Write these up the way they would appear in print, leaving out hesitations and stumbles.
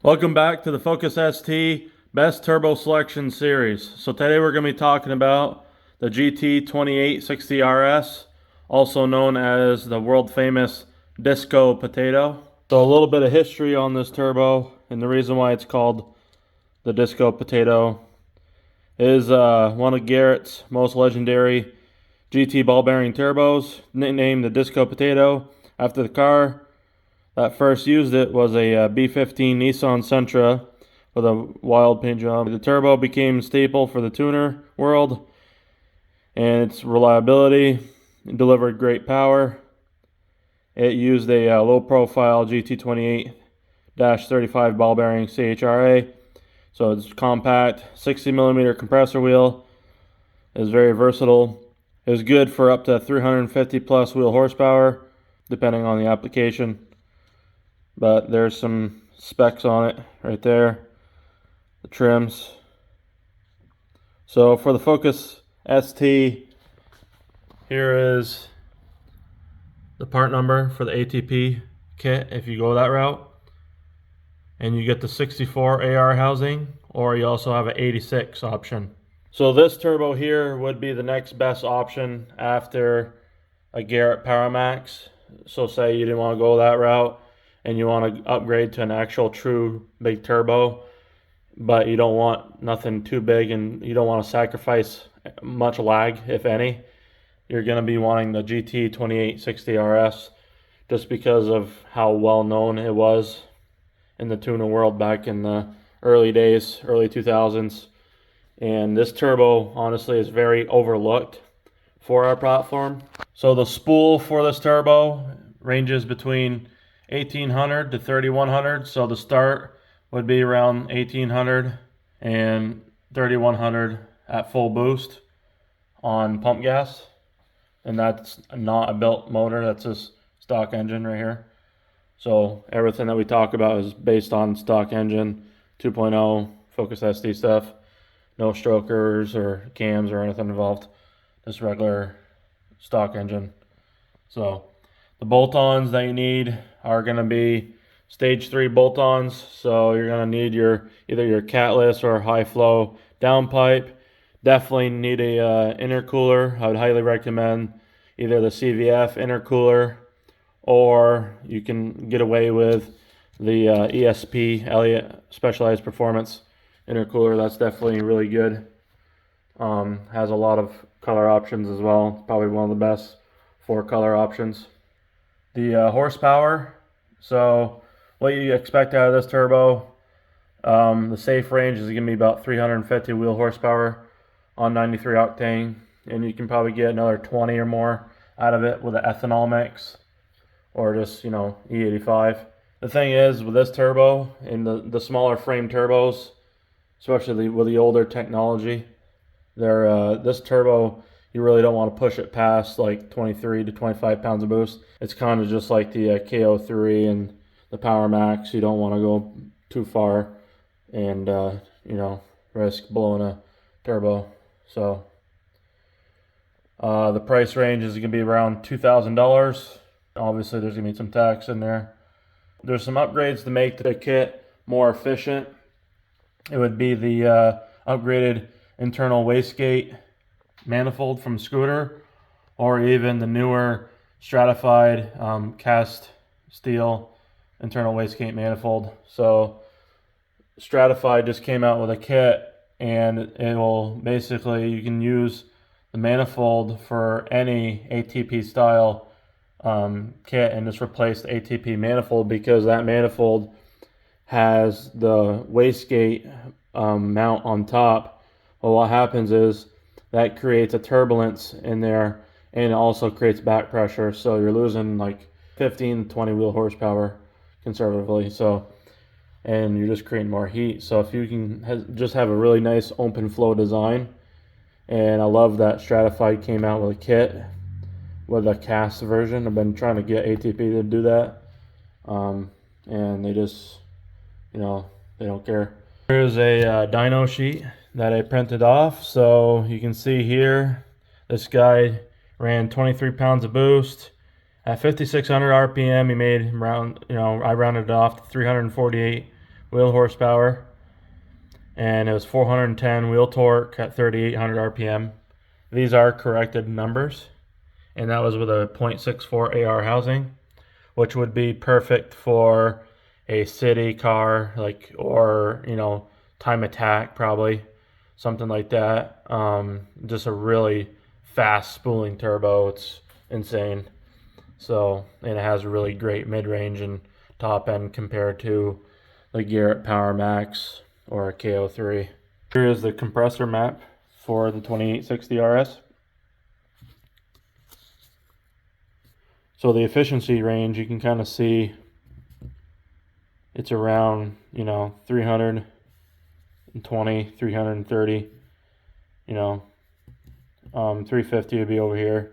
Welcome back to the Focus ST Best Turbo Selection Series. So today we're going to be talking about the GT2860RS, also known as the world famous Disco Potato. So a little bit of history on this turbo, and the reason why it's called the Disco Potato is one of Garrett's most legendary GT ball bearing turbos, nicknamed the Disco Potato after the car that first used it was a B15 Nissan Sentra with a wild paint job. The turbo became staple for the tuner world, and its reliability delivered great power. It used a low-profile GT28-35 ball bearing CHRA, so it's compact, 60mm compressor wheel. It was very versatile. It was good for up to 350 plus wheel horsepower, depending on the application. But there's some specs on it right there, the trims. So for the Focus ST, here is the part number for the ATP kit if you go that route. And you get the 64 AR housing, or you also have an 86 option. So this turbo here would be the next best option after a Garrett PowerMax. So say you didn't want to go that route and you want to upgrade to an actual true big turbo, but you don't want nothing too big and you don't want to sacrifice much lag, if any, you're going to be wanting the GT2860RS just because of how well known it was in the tuner world back in the early days, early 2000s. And this turbo honestly is very overlooked for our platform. So the spool for this turbo ranges between 1800 to 3100, so the start would be around 1800 and 3100 at full boost on pump gas, and that's not a built motor, that's a stock engine right here. So everything that we talk about is based on stock engine 2.0 Focus ST stuff, no strokers or cams or anything involved, just regular stock engine. So the bolt-ons that you need are going to be stage 3 bolt-ons. So you're going to need either your catless or high flow downpipe. Definitely need a intercooler. I would highly recommend either the CVF intercooler, or you can get away with the ESP Elliot Specialized Performance intercooler. That's definitely really good. Has a lot of color options as well. Probably one of the best 4 color options. The horsepower, so what you expect out of this turbo, the safe range is going to be about 350 wheel horsepower on 93 octane, and you can probably get another 20 or more out of it with an ethanol mix or just, E85. The thing is with this turbo and the smaller frame turbos, especially with the older technology, this turbo, you really don't want to push it past like 23 to 25 pounds of boost. It's kind of just like the KO3 and the PowerMax. You don't want to go too far and, risk blowing a turbo. So the price range is going to be around $2,000. Obviously, there's going to be some tax in there. There's some upgrades to make the kit more efficient. It would be the upgraded internal wastegate manifold from Scooter, or even the newer stratified cast steel internal wastegate manifold. So Stratified just came out with a kit, and it will basically, you can use the manifold for any ATP style kit and just replace the ATP manifold, because that manifold has the wastegate mount on top. Well, what happens is that creates a turbulence in there, and it also creates back pressure, so you're losing like 15 to 20 wheel horsepower conservatively. So, and you're just creating more heat. So if you can just have a really nice open flow design, and I love that Stratified came out with a kit with a cast version. I've been trying to get ATP to do that, and they just, they don't care. Here's a dyno sheet that I printed off. So you can see here, this guy ran 23 pounds of boost at 5,600 RPM. He made around, I rounded it off to 348 wheel horsepower, and it was 410 wheel torque at 3,800 RPM. These are corrected numbers, and that was with a 0.64 AR housing, which would be perfect for a city car, like, or, you know, time attack, probably something like that. Just a really fast spooling turbo. It's insane. So, and it has a really great mid-range and top end compared to the Garrett Power Max or a KO3. Here is the compressor map for the 2860RS. So the efficiency range, you can kind of see it's around, you know, 320, 330, you know, 350 would be over here.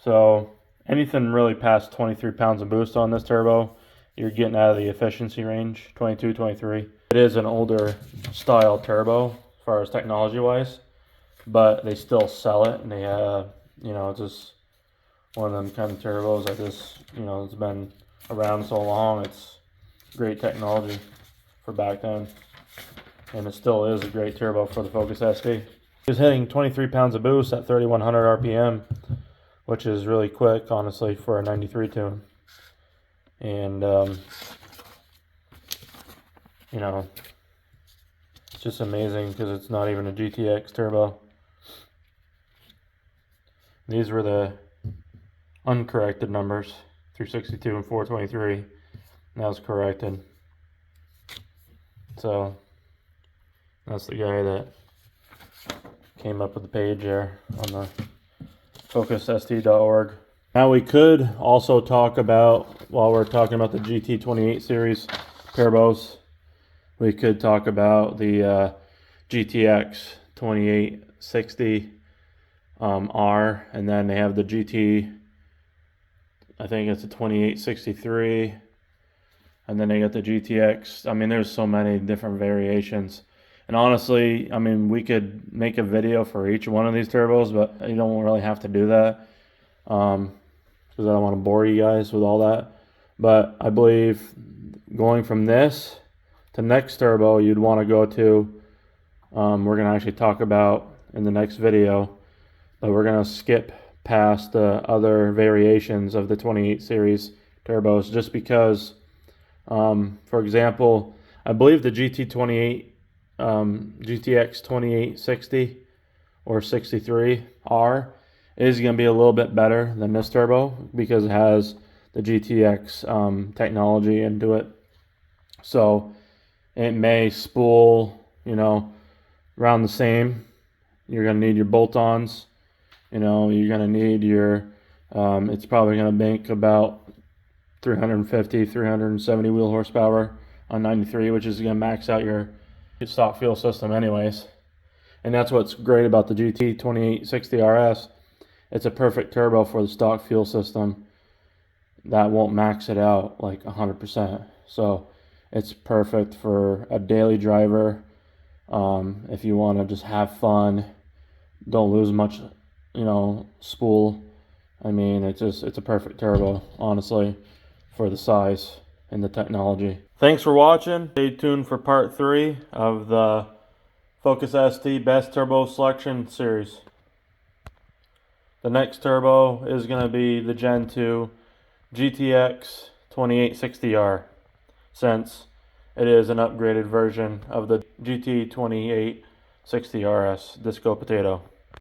So anything really past 23 pounds of boost on this turbo, you're getting out of the efficiency range, 22, 23. It is an older style turbo as far as technology wise, but they still sell it, and they have, you know, it's just one of them kind of turbos that just, you know, it's been around so long. It's great technology for back then, and it still is a great turbo for the Focus ST. It's hitting 23 pounds of boost at 3,100 RPM, which is really quick, honestly, for a 93 tune. And you know, it's just amazing because it's not even a GTX turbo. These were the uncorrected numbers, 362 and 423. That was corrected. So that's the guy that came up with the page there on the focusst.org. Now we could also talk about, while we're talking about the GT28 series turbos, we could talk about the GTX 2860R, and then they have the GT, I think it's a 2863, and then they got the GTX. I mean, there's so many different variations. And honestly, I mean, we could make a video for each one of these turbos, but you don't really have to do that, because I don't want to bore you guys with all that. But I believe going from this to next turbo, you'd want to go to, we're going to actually talk about in the next video, but we're going to skip past the other variations of the 28 series turbos, just because, for example, I believe the GTX 2860 or 63R is going to be a little bit better than this turbo because it has the GTX technology into it. So it may spool, you know, around the same. You're going to need your bolt-ons. You know, you're going to need your, it's probably going to make about 350, 370 wheel horsepower on 93, which is going to max out your stock fuel system anyways. And that's what's great about the GT2860RS. It's a perfect turbo for the stock fuel system that won't max it out like 100%. So it's perfect for a daily driver. If you want to just have fun, don't lose much, you know, spool. I mean, it's a perfect turbo, honestly, for the size and the technology. Thanks for watching. Stay tuned for part 3 of the Focus ST Best Turbo Selection series. The next turbo is going to be the Gen 2 GTX 2860R, since it is an upgraded version of the GT2860RS Disco Potato.